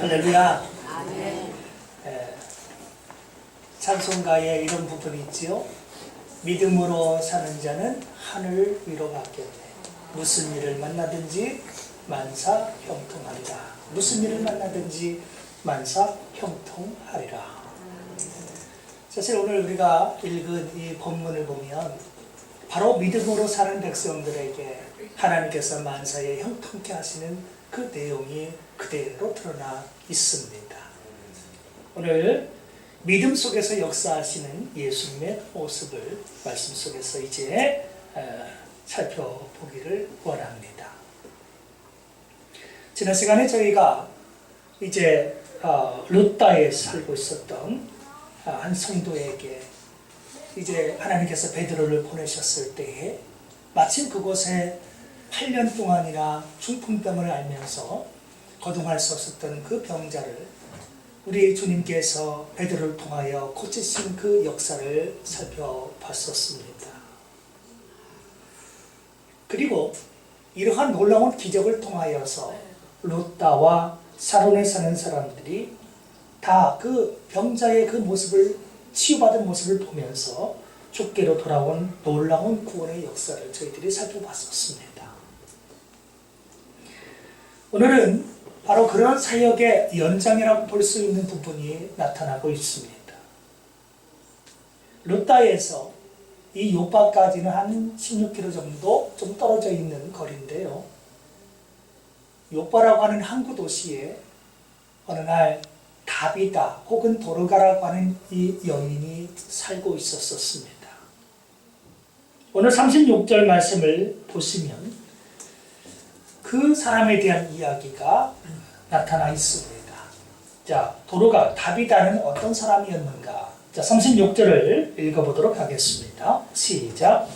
할렐루야. 찬송가에 이런 부분이 있지요. 믿음으로 사는 자는 하늘 위로 받겠네. 무슨 일을 만나든지 만사 형통하리라. 무슨 일을 만나든지 만사 형통하리라. 사실 오늘 우리가 읽은 이 본문을 보면 바로 믿음으로 사는 백성들에게 하나님께서 만사에 형통케 하시는 그 내용이 그대로 드러나 있습니다. 오늘 믿음 속에서 역사하시는 예수님의 모습을 말씀 속에서 이제 살펴보기를 원합니다. 지난 시간에 저희가 이제 루다에 살고 있었던 한 성도에게 이제 하나님께서 베드로를 보내셨을 때에 마침 그곳에 8년 동안이나 중풍병을 앓면서 거동할 수 없었던 그 병자를 우리 주님께서 베드로를 통하여 고치신 그 역사를 살펴봤었습니다. 그리고 이러한 놀라운 기적을 통하여서 루다와 사론에 사는 사람들이 다 그 병자의 그 모습을 치유받은 모습을 보면서 주께로 돌아온 놀라운 구원의 역사를 저희들이 살펴봤었습니다. 오늘은 바로 그런 사역의 연장이라고 볼 수 있는 부분이 나타나고 있습니다. 루다에서 이 요바까지는 한 16km 정도 좀 떨어져 있는 거리인데요. 요바라고 하는 항구 도시에 어느 날 다비다 혹은 도르가라고 하는 이 여인이 살고 있었습니다. 오늘 36절 말씀을 보시면 그 사람에 대한 이야기가 나타나 있습니다. 자, 도르가 다비다는 어떤 사람이었는가? 자, 36절을 읽어보도록 하겠습니다. 시작.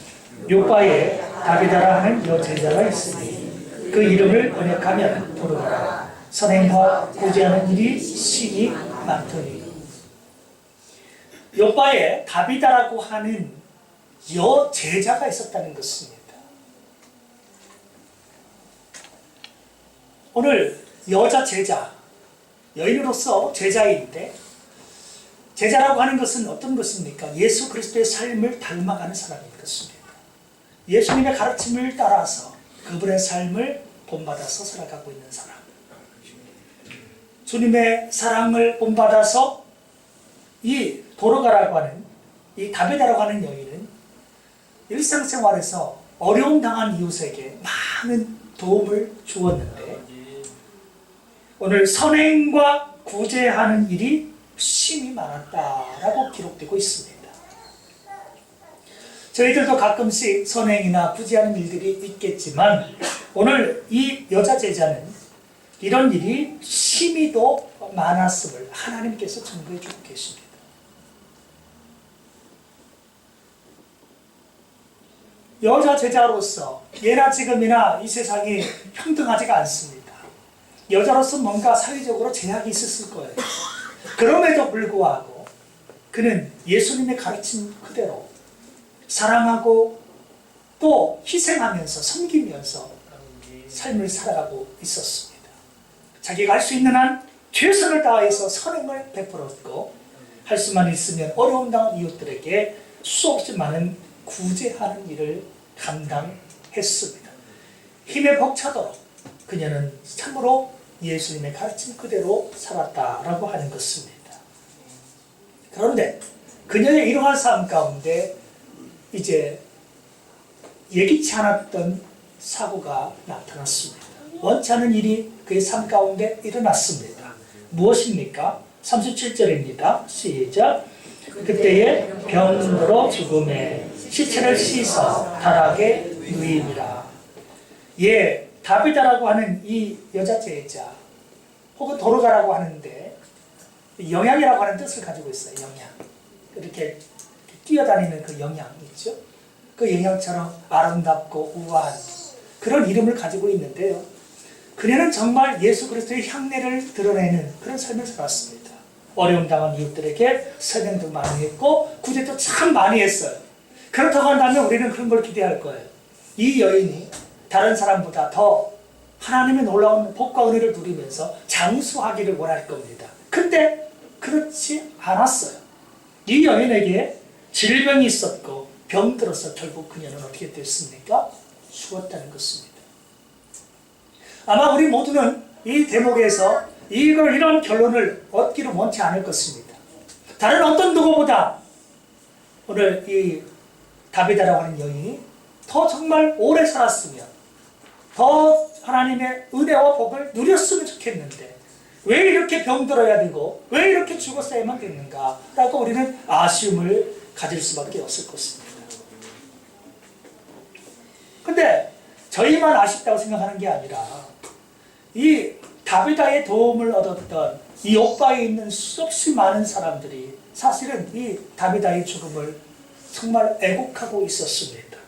요바에 다비다라 하는 여제자가 있으니 그 이름을 번역하면 도르가라. 선행과 구제하는 일이 심히 많더니. 요바에 다비다라고 하는 여제자가 있었다는 것입니다. 오늘 여자 제자, 여인으로서 제자인데 제자라고 하는 것은 어떤 것입니까? 예수 그리스도의 삶을 닮아가는 사람인 것입니다. 예수님의 가르침을 따라서 그분의 삶을 본받아서 살아가고 있는 사람. 주님의 사랑을 본받아서 이 도르가라고 하는 이 다비다라고 하는 여인은 일상생활에서 어려움 당한 이웃에게 많은 도움을 주었는데 오늘 선행과 구제하는 일이 심히 많았다라고 기록되고 있습니다. 저희들도 가끔씩 선행이나 구제하는 일들이 있겠지만 오늘 이 여자 제자는 이런 일이 심히도 많았음을 하나님께서 증거해 주고 계십니다. 여자 제자로서 예나 지금이나 이 세상이 평등하지가 않습니다. 여자로서 뭔가 사회적으로 제약이 있었을 거예요. 그럼에도 불구하고 그는 예수님의 가르침 그대로 사랑하고 또 희생하면서 섬기면서 삶을 살아가고 있었습니다. 자기가 할 수 있는 한 최선을 다해서 선행을 베풀었고 할 수만 있으면 어려움 당한 이웃들에게 수없이 많은 구제하는 일을 감당했습니다. 힘에 벅차도록 그녀는 참으로 예수님의 가르침 그대로 살았다라고 하는 것입니다. 그런데 그녀의 이러한 삶 가운데 이제 예기치 않았던 사고가 나타났습니다. 원치 않은 일이 그의 삶 가운데 일어났습니다. 무엇입니까? 37절입니다. 시작. 그때에 병으로 죽음에 시체를 씻어 다락에 누임이라. 다비다라고 하는 이 여자 제자 혹은 도르가라고 하는데 영양이라고 하는 뜻을 가지고 있어요. 영양. 이렇게 뛰어다니는 그 영양 있죠. 그 영양처럼 아름답고 우아한 그런 이름을 가지고 있는데요. 그녀는 정말 예수 그리스도의 향내를 드러내는 그런 삶을 살았습니다. 어려움 당한 이웃들에게 설명도 많이 했고 구제도 참 많이 했어요. 그렇다고 한다면 우리는 그런 걸 기대할 거예요. 이 여인이 다른 사람보다 더 하나님의 놀라운 복과 은혜를 누리면서 장수하기를 원할 겁니다. 근데 그렇지 않았어요. 이 여인에게 질병이 있었고 병들어서 결국 그녀는 어떻게 됐습니까? 죽었다는 것입니다. 아마 우리 모두는 이 대목에서 이런 결론을 얻기를 원치 않을 것입니다. 다른 어떤 누구보다 오늘 이 다비다라고 하는 여인이 더 정말 오래 살았으면 더 하나님의 은혜와 복을 누렸으면 좋겠는데 왜 이렇게 병들어야 되고 왜 이렇게 죽었어야만 됐는가 라고 우리는 아쉬움을 가질 수밖에 없을 것입니다. 근데 저희만 아쉽다고 생각하는 게 아니라 이 다비다의 도움을 얻었던 이 요바에 있는 수없이 많은 사람들이 사실은 이 다비다의 죽음을 정말 애곡하고 있었습니다.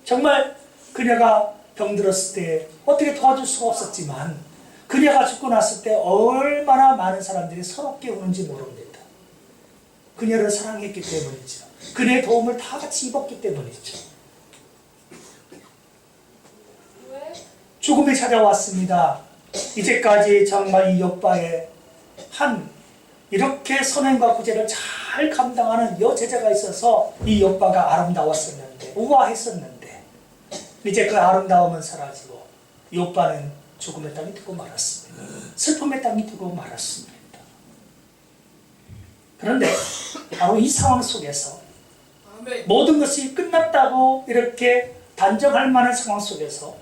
정말 그녀가 병들었을 때 어떻게 도와줄 수가 없었지만 그녀가 죽고 났을 때 얼마나 많은 사람들이 서럽게 우는지 모릅니다. 그녀를 사랑했기 때문이죠. 그녀의 도움을 다 같이 입었기 때문이죠. 죽음이 찾아왔습니다. 이제까지 정말 이 요바에 한 이렇게 선행과 구제를 잘 감당하는 여제자가 있어서 이 요바가 아름다웠었는데 우아했었는데 이제 그 아름다움은 사라지고 요바는 죽음의 땅이 되고 말았습니다. 슬픔의 땅이 되고 말았습니다. 그런데 바로 이 상황 속에서 모든 것이 끝났다고 이렇게 단정할 만한 상황 속에서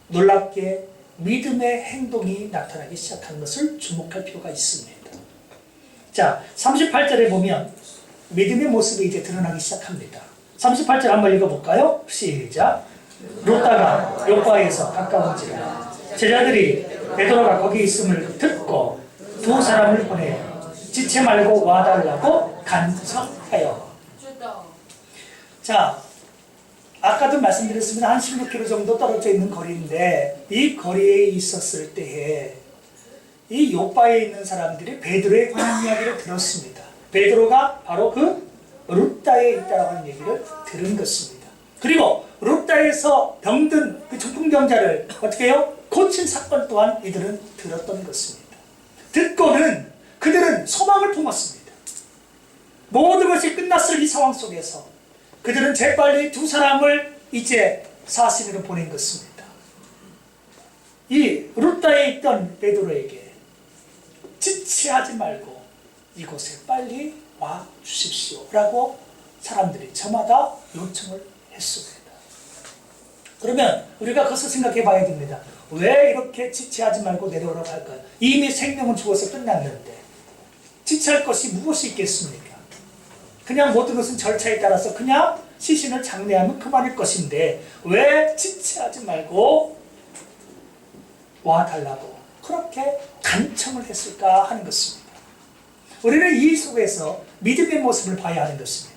놀랍게 믿음의 행동이 나타나기 시작한 것을 주목할 필요가 있습니다. 자, 38절에 보면 믿음의 모습이 이제 드러나기 시작합니다. 38절 한번 읽어볼까요? 시작. 롯다가 요바에서 가까운지라 제자들이 베드로가 거기 있음을 듣고 두 사람을 보내 지체 말고 와달라고 간청하여. 자, 아까도 말씀드렸습니다. 한 16km 정도 떨어져 있는 거리인데 이 거리에 있었을 때에 이 요바에 있는 사람들이 베드로에 관한 이야기를 들었습니다. 베드로가 바로 그 룻다에 있다라고 하는 얘기를 들은 것입니다. 그리고 룻다에서 병든 그 중풍병자를 어떻게 해요? 고친 사건 또한 이들은 들었던 것입니다. 듣고는 그들은 소망을 품었습니다. 모든 것이 끝났을 이 상황 속에서 그들은 재빨리 두 사람을 이제 사신으로 보낸 것입니다. 이 룻다에 있던 베드로에게 지체하지 말고 이곳에 빨리 와 주십시오 라고 사람들이 저마다 요청을 했습니다. 그러면 우리가 그것을 생각해 봐야 됩니다. 왜 이렇게 지체하지 말고 내려오라고 할까요? 이미 생명은 죽어서 끝났는데 지체할 것이 무엇이 있겠습니까? 그냥 모든 것은 절차에 따라서 그냥 시신을 장례하면 그만일 것인데 왜 지체하지 말고 와달라고 그렇게 간청을 했을까 하는 것입니다. 우리는 이 속에서 믿음의 모습을 봐야 하는 것입니다.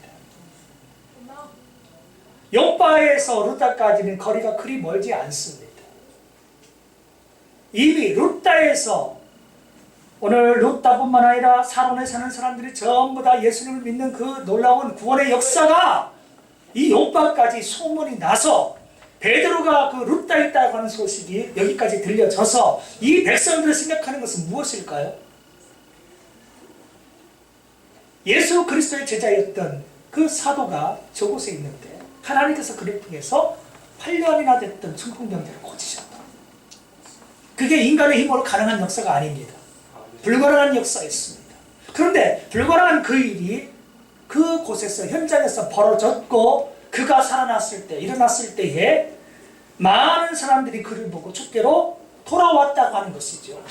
요바에서 룻다까지는 거리가 그리 멀지 않습니다. 이미 룻다에서 오늘 룻다뿐만 아니라 사론에 사는 사람들이 전부 다 예수님을 믿는 그 놀라운 구원의 역사가 이 요바까지 소문이 나서 베드로가 그 룻다에 있다고 하는 소식이 여기까지 들려져서 이 백성들이 생각하는 것은 무엇일까요? 예수 그리스도의 제자였던 그 사도가 저곳에 있는데 하나님께서 그를 통해서 8년이나 됐던 중풍병자를 고치셨다. 그게 인간의 힘으로 가능한 역사가 아닙니다. 불가능한 역사였습니다. 그런데 불가능한 그 일이 그곳에서 현장에서 벌어졌고 그가 살아났을 때 일어났을 때에 많은 사람들이 그를 보고 주께로 돌아왔다고 하는 것이죠.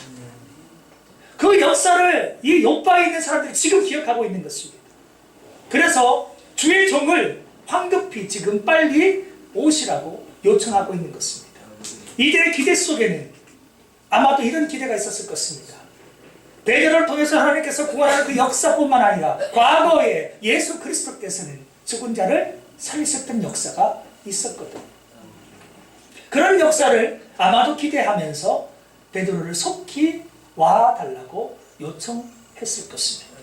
그 역사를 이 요바에 있는 사람들이 지금 기억하고 있는 것입니다. 그래서 주의 종을 황급히 지금 빨리 오시라고 요청하고 있는 것입니다. 이들의 기대 속에는 아마도 이런 기대가 있었을 것입니다. 베드로를 통해서 하나님께서 구원하는 그 역사뿐만 아니라 과거에 예수 그리스도께서는 죽은 자를 살리셨던 역사가 있었거든요. 그런 역사를 아마도 기대하면서 베드로를 속히 와달라고 요청했을 것입니다.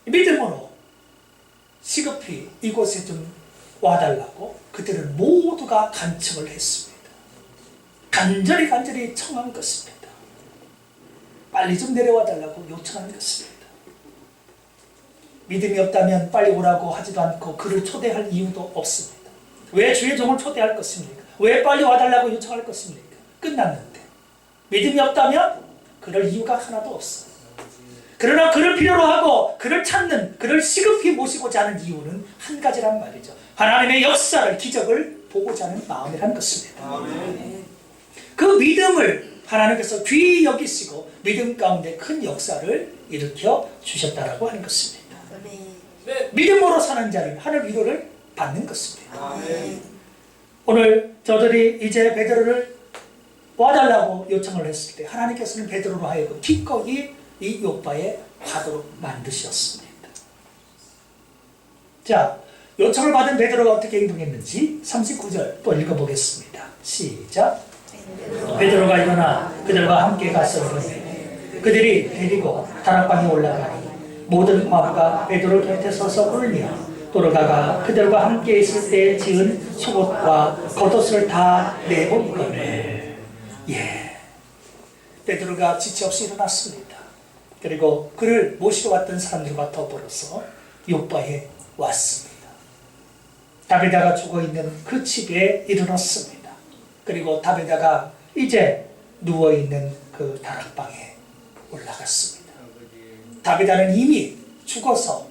믿음으로 시급히 이곳에 좀 와달라고 그들은 모두가 간청을 했습니다. 간절히 청한 것입니다. 빨리 좀 내려와 달라고 요청하는 것입니다. 믿음이 없다면 빨리 오라고 하지도 않고 그를 초대할 이유도 없습니다. 왜 주의 종을 초대할 것입니까? 왜 빨리 와달라고 요청할 것입니까? 끝났는데. 믿음이 없다면 그럴 이유가 하나도 없어요. 그러나 그를 필요로 하고 그를 찾는, 그를 시급히 모시고자 하는 이유는 한 가지란 말이죠. 하나님의 역사를, 기적을 보고자 하는 마음이라는 것입니다. 그 믿음을 하나님께서 귀히 여기시고 믿음 가운데 큰 역사를 일으켜 주셨다라고 하는 것입니다. 믿음으로 사는 자는 하늘 위로를 받는 것입니다. 오늘 저들이 이제 베드로를 와달라고 요청을 했을 때 하나님께서는 베드로로 하여금 기꺼이 이 요바의 화도로 만드셨습니다. 자, 요청을 받은 베드로가 어떻게 행동했는지 39절 또 읽어보겠습니다. 시작. 베드로가 일어나 그들과 함께 갔었는데 그들이 데리고 다락방에 올라가니 모든 과부가 베드로 곁에 서서 울며 도로가가 그들과 함께 있을 때 지은 속옷과 겉옷을 다 내본거늘. 베드로가 지체 없이 일어났습니다. 그리고 그를 모시러 왔던 사람들과 더불어서 요바에 왔습니다. 다비다가 죽어있는 그 집에 이르렀습니다. 그리고 다비다가 이제 누워있는 그 다락방에 올라갔습니다. 다비다는 이미 죽어서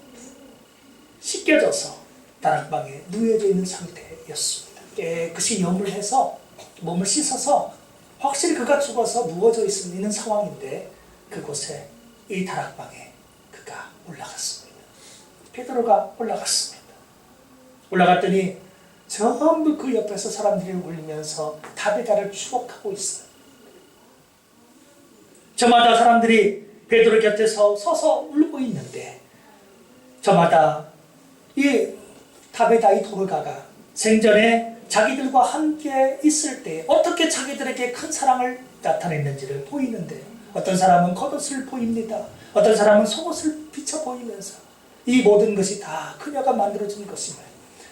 씻겨져서 다락방에 누워져 있는 상태였습니다. 깨끗이 염을 해서 몸을 씻어서 확실히 그가 죽어서 누워져 있는 상황인데 그곳에 이 다락방에 그가 올라갔습니다. 베드로가 올라갔습니다. 올라갔더니 전부 그 옆에서 사람들이 울면서 다비다를 추억하고 있어요. 저마다 사람들이 베드로 곁에서 서서 울고 있는데 저마다 이 다비다 이 도르가가 생전에 자기들과 함께 있을 때 어떻게 자기들에게 큰 사랑을 나타냈는지를 보이는데 어떤 사람은 겉옷을 보입니다. 어떤 사람은 속옷을 비춰 보이면서 이 모든 것이 다 그녀가 만들어준 것임을,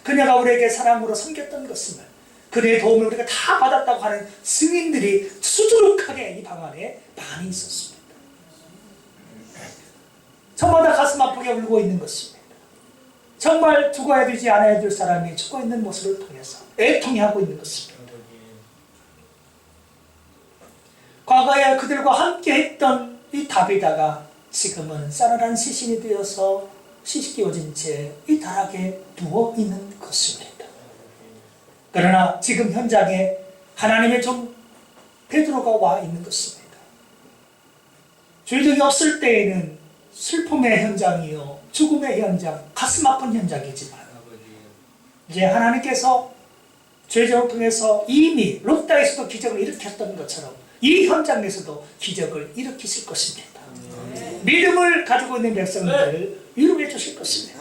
그녀가 우리에게 사랑으로 섬겼던 것임을, 그녀의 도움을 우리가 다 받았다고 하는 증인들이 수두룩하게 이 방 안에 많이 있었습니다. 저마다 가슴 아프게 울고 있는 것입니다. 정말 죽어야 되지 않아야 될 사람이 죽어 있는 모습을 통해서 애통해하고 있는 것입니다. 과거에 그들과 함께 했던 이 다비다가 지금은 싸늘한 시신이 되어서 시식기워진 채 이 다락에 누워 있는 것입니다. 그러나 지금 현장에 하나님의 종 베드로가 와 있는 것입니다. 죄정이 없을 때에는 슬픔의 현장이요, 죽음의 현장, 가슴 아픈 현장이지만 이제 하나님께서 죄정을 통해서 이미 롯다에서도 기적을 일으켰던 것처럼 이 현장에서도 기적을 일으키실 것입니다. 믿음을 가지고 있는 백성들을 위로해 주실 것입니다.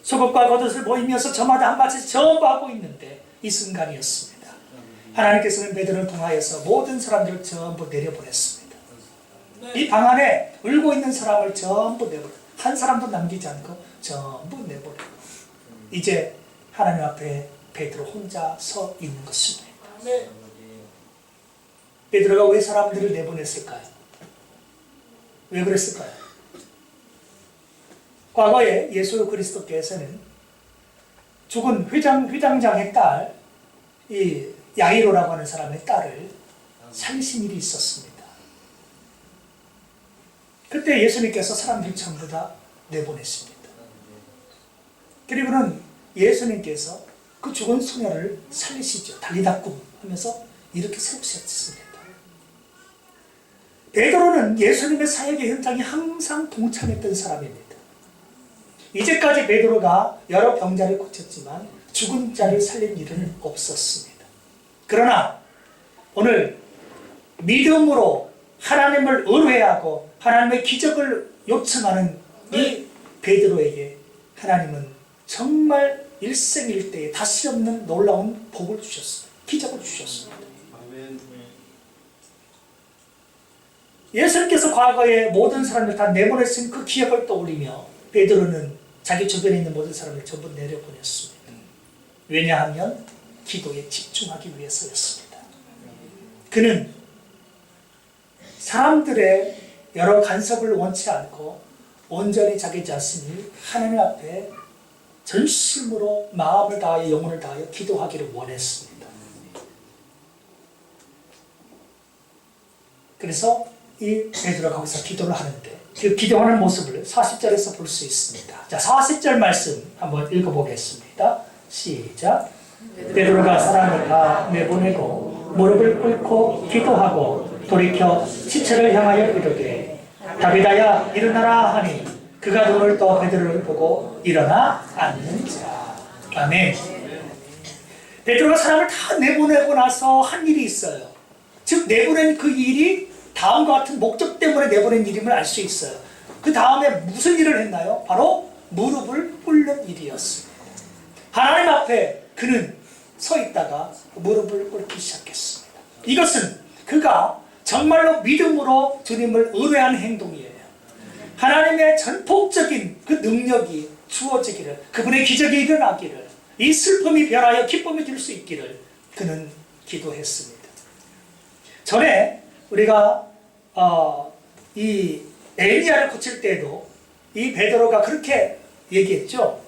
속옷과 겉옷을 보이면서 저마다 한마디 전부 하고 있는데 이 순간이었습니다. 하나님께서는 베드로를 통하여서 모든 사람들을 전부 내려보냈습니다. 이 방 안에 울고 있는 사람을 전부 내버려, 한 사람도 남기지 않고 전부 내버리고 이제 하나님 앞에 베드로 혼자 서 있는 것입니다. 베드로가 왜 사람들을 내보냈을까요? 왜 그랬을까요? 과거에 예수 그리스도께서는 죽은 회당장의 딸, 이 야이로라고 하는 사람의 딸을 살리신 일이 있었습니다. 그때 예수님께서 사람들 전부 다 내보냈습니다. 그리고는 예수님께서 그 죽은 소녀를 살리시죠. 달리다꿈 하면서 이렇게 세우셨습니다. 베드로는 예수님의 사역의 현장에 항상 동참했던 사람입니다. 이제까지 베드로가 여러 병자를 고쳤지만 죽은 자를 살린 일은 없었습니다. 그러나 오늘 믿음으로 하나님을 의뢰하고 하나님의 기적을 요청하는 이 베드로에게 하나님은 정말 일생일대에 다시 없는 놀라운 복을 주셨습니다. 기적을 주셨습니다. 예수님께서 과거에 모든 사람들 다 내보내신 그 기억을 떠올리며 베드로는 자기 주변에 있는 모든 사람을 전부 내려보냈습니다. 왜냐하면 기도에 집중하기 위해서였습니다. 그는 사람들의 여러 간섭을 원치 않고 온전히 자기 자신이 하나님 앞에 전심으로 마음을 다하여 영혼을 다하여 기도하기를 원했습니다. 그래서 이 베드로가 거기서 기도를 하는데 그 기도하는 모습을 40절에서 볼 수 있습니다. 자, 40절 말씀 한번 읽어보겠습니다. 시작. 베드로가 사람을 다 내보내고 무릎을 꿇고 기도하고 돌이켜 시체를 향하여 이르되 다비다야 일어나라 하니 그가 눈을 떠 베드로를 보고 일어나 앉는 자. 아멘. 베드로가 사람을 다 내보내고 나서 한 일이 있어요. 즉 내보낸 그 일이 다음과 같은 목적 때문에 내보낸 일임을 알 수 있어요. 그 다음에 무슨 일을 했나요? 바로 무릎을 꿇는 일이었습니다. 하나님 앞에 그는 서 있다가 무릎을 꿇기 시작했습니다. 이것은 그가 정말로 믿음으로 주님을 의뢰한 행동이에요. 하나님의 전폭적인 그 능력이 주어지기를, 그분의 기적이 일어나기를, 이 슬픔이 변하여 기쁨이 될 수 있기를 그는 기도했습니다. 전에 우리가 이 엘리야를 고칠 때에도 이 베드로가 그렇게 얘기했죠.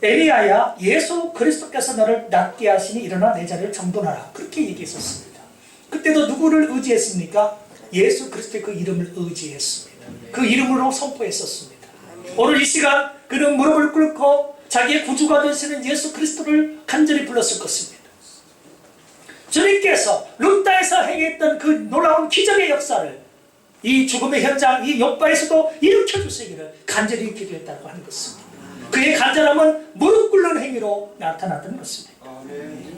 엘리야야, 예수 그리스도께서 너를 낫게 하시니 일어나 내 자리를 정돈하라. 그렇게 얘기했었습니다. 그때도 누구를 의지했습니까? 예수 그리스도의 그 이름을 의지했습니다. 그 이름으로 선포했었습니다. 오늘 이 시간 그는 무릎을 꿇고 자기의 구주가 되시는 예수 그리스도를 간절히 불렀을 것입니다. 주님께서 룻다에서 행했던 그 놀라운 기적의 역사를 이 죽음의 현장, 이 욥바에서도 일으켜 주시기를 간절히 기도했다고 하는 것입니다. 그의 간절함은 무릎 꿇는 행위로 나타났던 것입니다.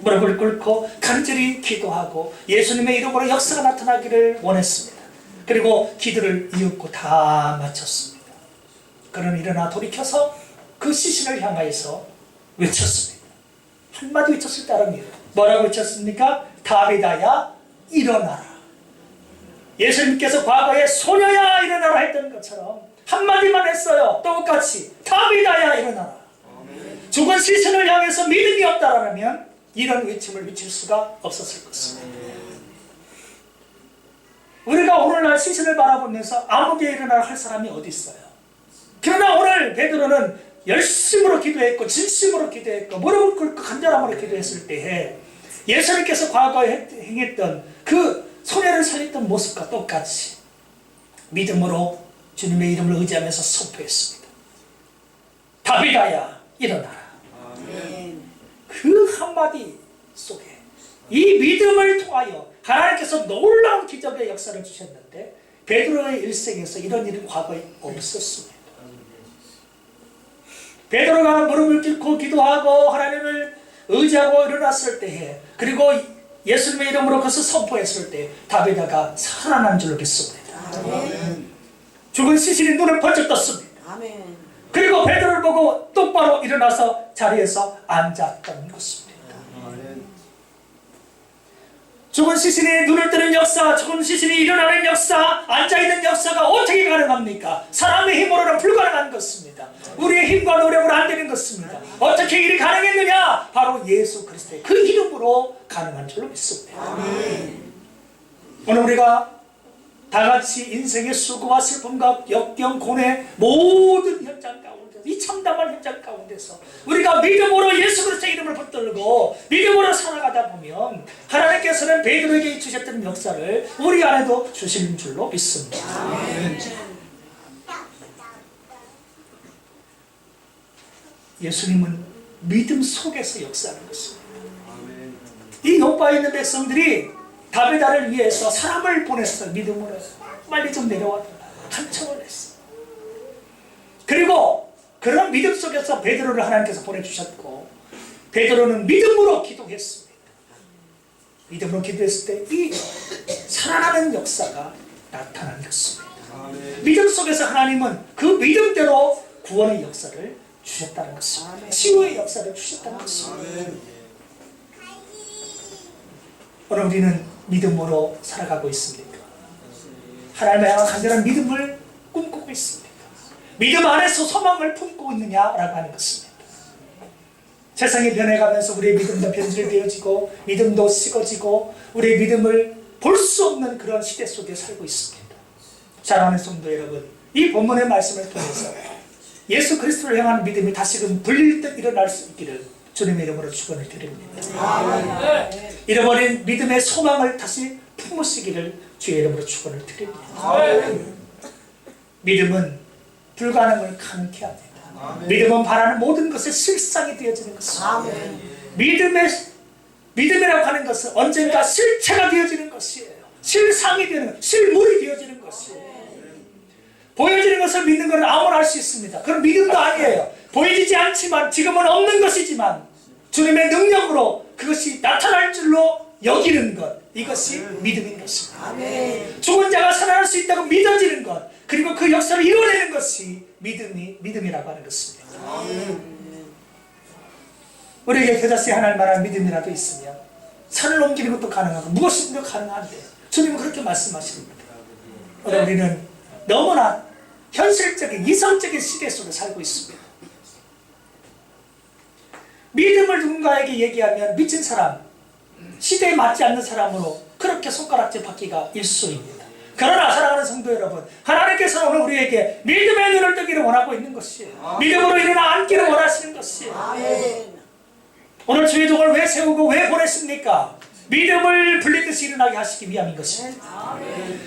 무릎을 꿇고 간절히 기도하고 예수님의 이름으로 역사가 나타나기를 원했습니다. 그리고 기도를 이윽고 다 마쳤습니다. 그는 일어나 돌이켜서 그 시신을 향하여서 외쳤습니다. 한마디 외쳤을 따름이에요. 뭐라고 외쳤습니까? 다비다야 일어나라. 예수님께서 과거에 소녀야 일어나라 했던 것처럼 한마디만 했어요. 똑같이 다비다야 일어나라. 죽은 시신을 향해서 믿음이 없다라면 이런 외침을 외칠 수가 없었을 것입니다. 우리가 오늘날 시신을 바라보면서 아무개 일어나라 할 사람이 어디 있어요? 그러나 오늘 베드로는 열심으로 기도했고 진심으로 기도했고 무릎을 꿇고 간절함으로 기도했을 때에 예수님께서 과거에 행했던 그 소녀를 살렸던 모습과 똑같이 믿음으로 주님의 이름을 의지하면서 선포했습니다. 다비다야 일어나라. 아멘. 그 한마디 속에 이 믿음을 통하여 하나님께서 놀라운 기적의 역사를 주셨는데 베드로의 일생에서 이런 일은 과거에 없었습니다. 베드로가 무릎을 꿇고 기도하고 하나님을 의지하고 일어났을 때에 그리고 예수님의 이름으로 그것을 선포했을 때 다비다가 살아난 줄로 믿습니다. 아멘. 죽은 시신이 눈을 번쩍 떴습니다. 아멘. 그리고 베드로를 보고 똑바로 일어나서 자리에서 앉았던 것입니다. 아멘. 죽은 시신이 눈을 뜨는 역사, 죽은 시신이 일어나는 역사, 앉아있는 역사가 어떻게 가능합니까? 사람의 힘으로는 불가능한 것입니다. 우리의 힘과 노력으로 안 되는 것입니다. 어떻게 일이 가능했느냐? 바로 예수 그리스도의 그 이름으로 가능한 줄로 믿습니다. 아멘. 오늘 우리가 다같이 인생의 수고와 슬픔과 역경, 고뇌 모든 현장 가운데 이 참담한 현장 가운데서 우리가 믿음으로 예수 그리스도의 이름을 붙들고 믿음으로 살아가다 보면 하나님께서는 베드로에게 주셨던 역사를 우리 안에도 주시는 줄로 믿습니다. 아멘. 예수님은 믿음 속에서 역사하는 것입니다. 이 욥바에 있는 백성들이 다비다를 위해서 사람을 보냈어요. 믿음으로 빨리 좀 내려와라 간청을 했어요. 그리고 그런 믿음 속에서 베드로를 하나님께서 보내주셨고 베드로는 믿음으로 기도했습니다. 믿음으로 기도했을 때 이 살아나는 역사가 나타난 것입니다. 믿음 속에서 하나님은 그 믿음대로 구원의 역사를 주셨다는 것입니다. 치유의 역사를 주셨다는 것입니다. 오늘 우리는 믿음으로 살아가고 있습니까? 하나님의 향한 간절한 믿음을 꿈꾸고 있습니까? 믿음 안에서 소망을 품고 있느냐라고 하는 것입니다. 세상이 변해가면서 우리의 믿음도 변질되어지고 믿음도 식어지고 우리의 믿음을 볼 수 없는 그런 시대 속에 살고 있습니다. 사랑하는 성도 여러분, 이 본문의 말씀을 통해서 예수 그리스도를 향한 믿음이 다시금 불릴 듯 일어날 수 있기를 주님의 이름으로 축원을 드립니다. 잃어버린 믿음의 소망을 다시 품으시기를 주의 이름으로 축원을 드립니다. 믿음은 불가능을 가능케 합니다. 믿음은 바라는 모든 것의 실상이 되어지는 것입니다. 믿음이라고 하는 것은 언젠가 실체가 되어지는 것이에요. 실상이 되는 것, 실물이 되어지는 것이에요. 보여지는 것을 믿는 것은 아무나 할 수 있습니다. 그건 믿음도 아니에요. 보여지지 않지만 지금은 없는 것이지만 주님의 능력으로 그것이 나타날 줄로 여기는 것, 이것이 믿음인 것입니다. 죽은 자가 살아날 수 있다고 믿어지는 것, 그리고 그 역사를 이루어내는 것이 믿음이라고 하는 것입니다. 우리에게 그다지 하나님 만한 믿음이라도 있으면 산을 옮기는 것도 가능하고 무엇이든지 가능한데 주님은 그렇게 말씀하십니다. 우리는 너무나 현실적인 이성적인 시대 속에 살고 있습니다. 믿음을 누군가에게 얘기하면 미친 사람, 시대에 맞지 않는 사람으로 그렇게 손가락질 받기가 일쑤입니다. 그러나 사랑하는 성도 여러분, 하나님께서는 오늘 우리에게 믿음의 눈을 뜨기를 원하고 있는 것이에요. 믿음으로 일어나 앉기를 원하시는 것이에요. 오늘 주의종을 왜 세우고 왜 보냈습니까? 믿음을 불리듯이 일어나게 하시기 위함인 것입니다.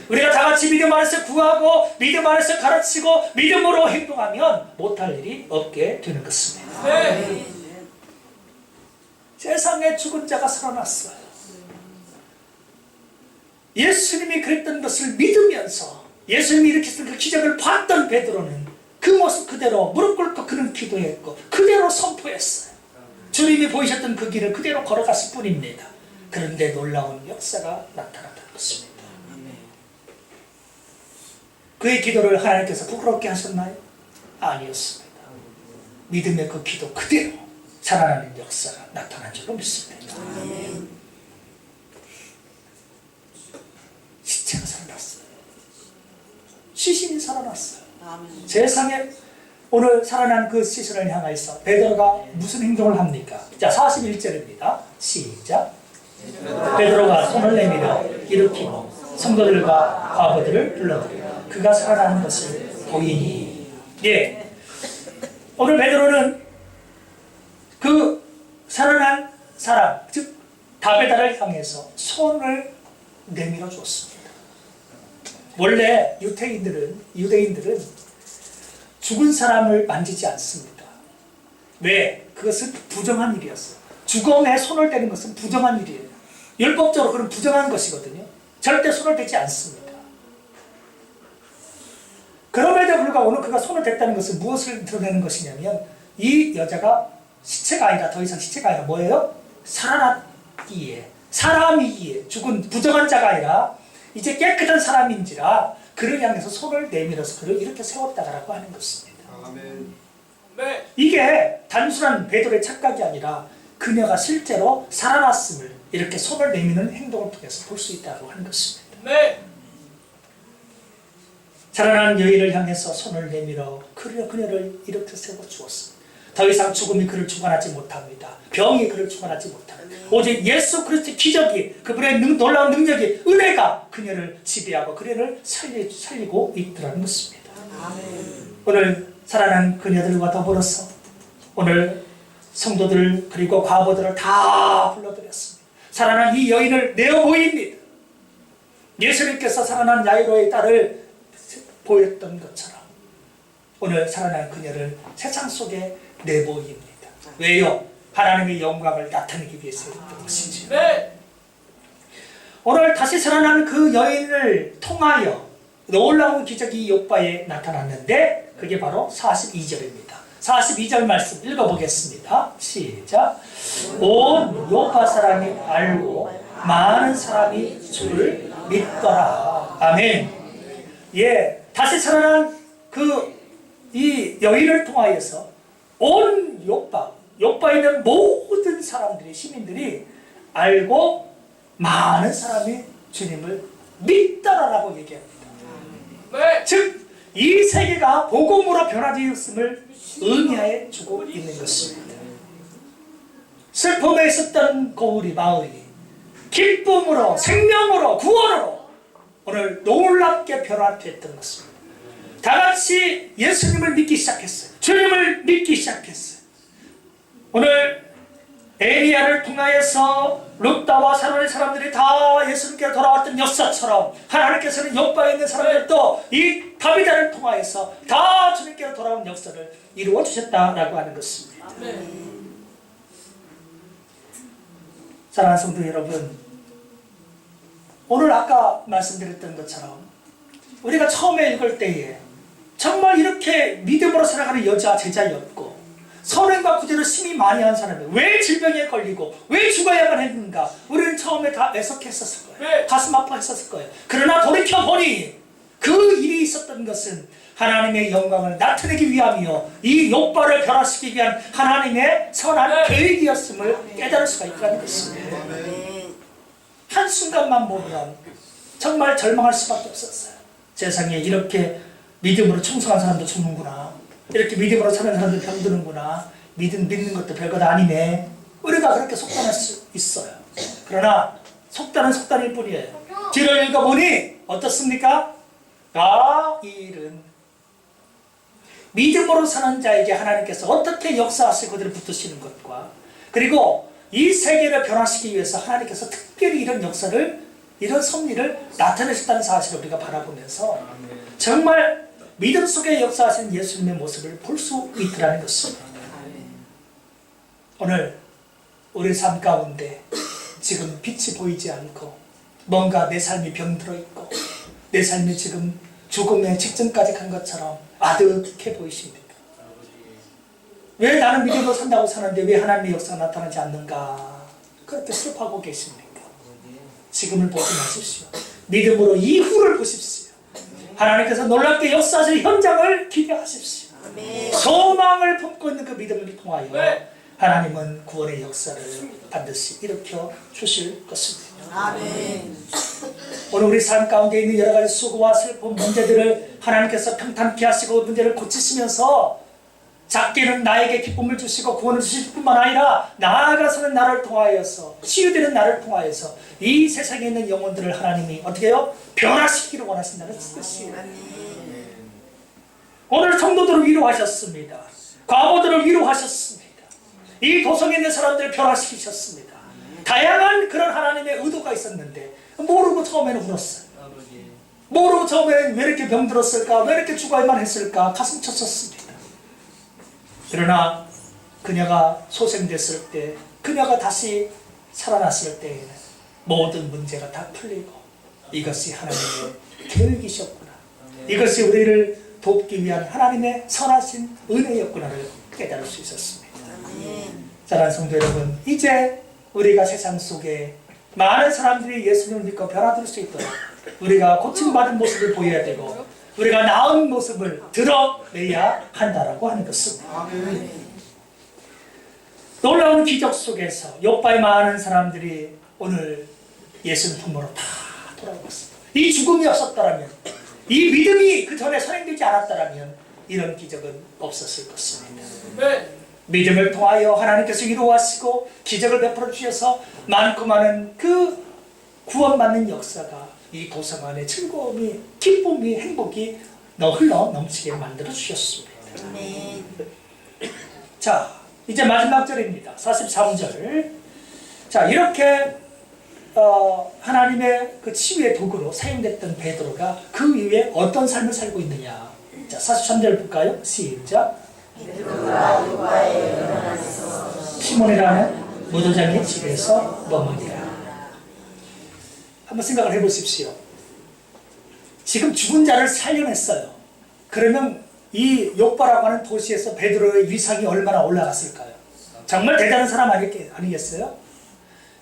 우리가 다같이 믿음 안에서 구하고 믿음 안에서 가르치고 믿음으로 행동하면 못할 일이 없게 되는 것입니다. 세상에 죽은 자가 살아났어요. 예수님이 그랬던 것을 믿으면서 예수님이 일으켰던 그 기적을 봤던 베드로는 그 모습 그대로 무릎 꿇고 그는 기도했고 그대로 선포했어요. 주님이 보이셨던 그 길을 그대로 걸어갔을 뿐입니다. 그런데 놀라운 역사가 나타났던 것입니다. 그의 기도를 하나님께서 부끄럽게 하셨나요? 아니었습니다. 믿음의 그 기도 그대로 살아나는 역사가 나타난 줄로 믿습니다. 시체가 살아났어요. 시신이 살아났어요. 세상에 오늘 살아난 그 시신을 향해서 베드로가 무슨 행동을 합니까? 자, 41절입니다. 시작. 베드로가 손을 내밀어 일으키고 성도들과 과부들을 불러들여 그가 살아나는 것을 보이니. 예, 오늘 베드로는 그 살아난 사람, 즉 다베다를 향해서 손을 내밀어 줬습니다. 원래 유대인들은 죽은 사람을 만지지 않습니다. 왜? 그것은 부정한 일이었어요. 죽음에 손을 대는 것은 부정한 일이에요. 율법적으로 그런 부정한 것이거든요. 절대 손을 대지 않습니다. 그럼에도 불구하고 오늘 그가 손을 댔다는 것은 무엇을 드러내는 것이냐면 이 여자가 시체가 아니라 더 이상 시체가 아니라 뭐예요? 살아났기에, 사람이기에, 죽은 부정한 자가 아니라 이제 깨끗한 사람인지라 그를 향해서 손을 내밀어서 그를 이렇게 세웠다라고 하는 것입니다. 아멘. 이게 단순한 베드로의 착각이 아니라 그녀가 실제로 살아났음을 이렇게 손을 내미는 행동을 통해서 볼 수 있다고 하는 것입니다. 네. 살아난 여인을 향해서 손을 내밀어 그녀를 이렇게 세워 주었습니다. 더 이상 죽음이 그를 주관하지 못합니다. 병이 그를 주관하지 못합니다. 오직 예수 그리스도의 기적이, 그분의 놀라운 능력이, 은혜가 그녀를 지배하고 그녀를 살리고 있더라는 것입니다. 오늘 살아난 그녀들과 더불어서 오늘 성도들 그리고 과부들을 다 불러드렸습니다. 살아난 이 여인을 내어 보입니다. 예수님께서 살아난 야이로의 딸을 보였던 것처럼 오늘 살아난 그녀를 세상 속에 내보입니다. 왜요? 하나님의 영광을 나타내기 위해서였던 것이죠. 오늘 다시 살아난 그 여인을 통하여 놀라운 기적이 요바에 나타났는데 그게 바로 42절입니다. 42절 말씀 읽어보겠습니다. 시작. 온 요파 사람이 알고 많은 사람이 주를 믿더라. 아멘. 예, 다시 살아난 이 여인을 통하여서 온 요파에 있는 모든 사람들이, 시민들이 알고 많은 사람이 주님을 믿더라라고 얘기합니다. 네. 즉, 이 세계가 복음으로 변화되었음을 의미하여 주고 있는 것입니다. 슬픔에 있었던 마을이 기쁨으로, 생명으로, 구원으로 오늘 놀랍게 변화됐던 것입니다. 다같이 예수님을 믿기 시작했어요. 주님을 믿기 시작했어요. 오늘 에리야를 통하여서 룻다와 사론의 사람들이 다 예수님께로 돌아왔던 역사처럼 하나님께서는 욥바에 있는 사람들도 이 다비다를 통하여서 다 주님께로 돌아온 역사를 이루어 주셨다라고 하는 것입니다. 사랑하는 성도 여러분, 오늘 아까 말씀드렸던 것처럼 우리가 처음에 읽을 때에 정말 이렇게 믿음으로 살아가는 여자 제자였고 선행과 구제를 심히 많이 한 사람이 왜 질병에 걸리고 왜 죽어야만 했는가, 우리는 처음에 다 애석했었을 거예요. 가슴 아파했었을 거예요. 그러나 돌이켜보니 그 일이 있었던 것은 하나님의 영광을 나타내기 위함이요 이 욥바를 변화시키기 위한 하나님의 선한 계획이었음을 깨달을 수가 있다는 것입니다. 한순간만 보면 정말 절망할 수밖에 없었어요. 세상에 이렇게 믿음으로 충성한 사람도 죽는구나, 이렇게 믿음으로 사는 사람도 병드는구나, 믿는 것도 별것 아니네, 우리가 그렇게 속단할 수 있어요. 그러나 속단은 속단일 뿐이에요. 뒤를 읽어보니 어떻습니까? 이 일은 믿음으로 사는 자에게 하나님께서 어떻게 역사하시고 그들을 붙드시는 것과, 그리고 이 세계를 변화시키기 위해서 하나님께서 특별히 이런 역사를, 이런 섭리를 나타내셨다는 사실을 우리가 바라보면서 정말 믿음 속에 역사하신 예수님의 모습을 볼 수 있더라는 것입니다. 오늘 우리 삶 가운데 지금 빛이 보이지 않고 뭔가 내 삶이 병들어 있고 내 삶이 지금 죽음의 직전까지 간 것처럼 아득해 보이십니까? 왜 나는 믿음으로 산다고 사는데 왜 하나님의 역사가 나타나지 않는가, 그렇게 슬퍼하고 계십니까? 지금을 보지 마십시오. 믿음으로 이후를 보십시오. 하나님께서 놀랍게 역사하실 현장을 기대하십시오. 소망을 품고 있는 그 믿음을 통하여 하나님은 구원의 역사를 반드시 일으켜 주실 것입니다. 아멘. 오늘 우리 삶 가운데 있는 여러 가지 수고와 슬픔, 문제들을 하나님께서 평탄케 하시고 문제를 고치시면서 작게는 나에게 기쁨을 주시고 구원을 주실 뿐만 아니라 나아가서는 나를 통하여서, 치유되는 나를 통하여서 이 세상에 있는 영혼들을 하나님이 어떻게 해요? 변화시키기를 원하신다는 뜻이에요. 오늘 성도들을 위로하셨습니다. 과부들을 위로하셨습니다. 이 도성에 있는 사람들을 변화시키셨습니다. 다양한 그런 하나님의 의도가 있었는데 모르고 처음에는 울었어요. 모르고 처음에는 왜 이렇게 병들었을까, 왜 이렇게 죽어야만 했을까 가슴 쳤었습니다. 그러나 그녀가 소생됐을 때, 그녀가 다시 살아났을 때에는 모든 문제가 다 풀리고 이것이 하나님의 계획이셨구나, 이것이 우리를 돕기 위한 하나님의 선하신 은혜였구나를 깨달을 수 있었습니다. 사랑하는 성도 여러분, 이제 우리가 세상 속에 많은 사람들이 예수님을 믿고 변화될 수 있도록 우리가 고침받은 모습을 보여야 되고 우리가 나은 모습을 드러내야 한다라고 하는 것입니다. 놀라운 기적 속에서 욥바의 많은 사람들이 오늘 예수님 품으로 다 돌아왔습니다. 이 죽음이 없었다면, 이 믿음이 그 전에 선행되지 않았다면 이런 기적은 없었을 것입니다. 믿음을 통하여 하나님께서 이루어하시고 기적을 베풀어 주셔서 많고 많은 그 구원받는 역사가 이 도성 안에 즐거움이, 기쁨이, 행복이 흘러 넘치게 만들어 주셨습니다. 자, 이제 마지막 절입니다. 43절. 자, 이렇게 하나님의 그 치유의 도구로 사용됐던 베드로가 그 이후에 어떤 삶을 살고 있느냐. 자, 43절 볼까요? 시작. 베드로가 요바의 영 안에서 시몬이라는 무도장의 집에서 머무니라. 한번 생각을 해보십시오. 지금 죽은 자를 살려냈어요. 그러면 이 욥바라고 하는 도시에서 베드로의 위상이 얼마나 올라갔을까요? 정말 대단한 사람 아니겠어요?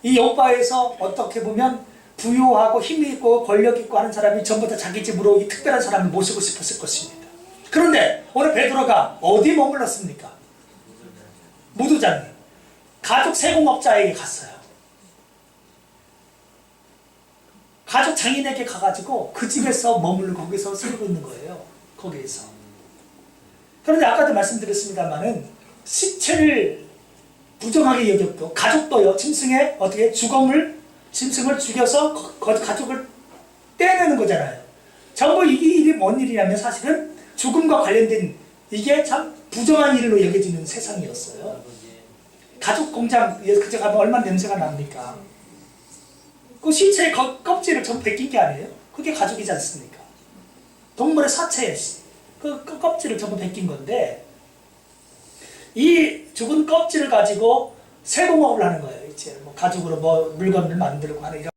이 욥바에서 어떻게 보면 부유하고 힘이 있고 권력 있고 하는 사람이 전부 다 자기 집으로 이 특별한 사람을 모시고 싶었을 것입니다. 그런데 오늘 베드로가 어디 머물렀습니까? 무도장님, 가족 세공업자에게 갔어요. 가족 장인에게 가가지고 그 집에서 머물고 거기서 살고 있는 거예요. 거기에서. 그런데 아까도 말씀드렸습니다만은 시체를 부정하게 여겼고 가족도요 짐승의 어떻게 죽음을 짐승을 죽여서 가족을 떼내는 거잖아요. 전부 이게 일이 뭔 일이냐면 사실은 죽음과 관련된 이게 참 부정한 일로 여겨지는 세상이었어요. 가죽 공장 그저 가면 얼마나 냄새가 납니까? 그 신체의 껍질을 전부 벗긴 게 아니에요? 그게 가죽이지 않습니까? 동물의 사체 그 껍질을 전부 벗긴 건데 이 죽은 껍질을 가지고 세공업을 하는 거예요. 이제 뭐 가죽으로 뭐 물건을 만들고 하는 이런